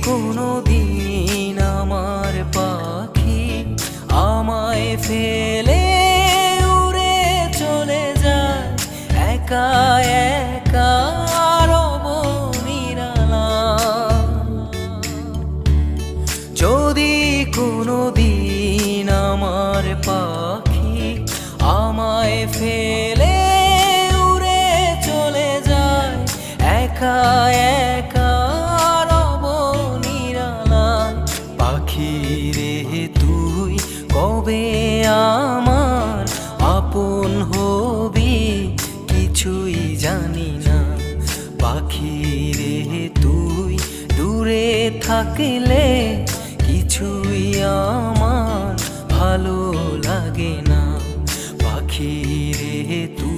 কোনো দিন আমার পাখি আমায় ফেলে উড়ে চলে যায়, একা একা রব নিরালায়। যদি কোনো দিন আমার পাখি আমায় ফেলে উড়ে চলে যায়, একা একা রব নিরালায়। পাখি রে তুই কবে আমার আপন হবি কিছুই জানি না। পাখি রে তুই দূরে থাকলে কিছুই আমার ভালো লাগে না। পাখি রে তুই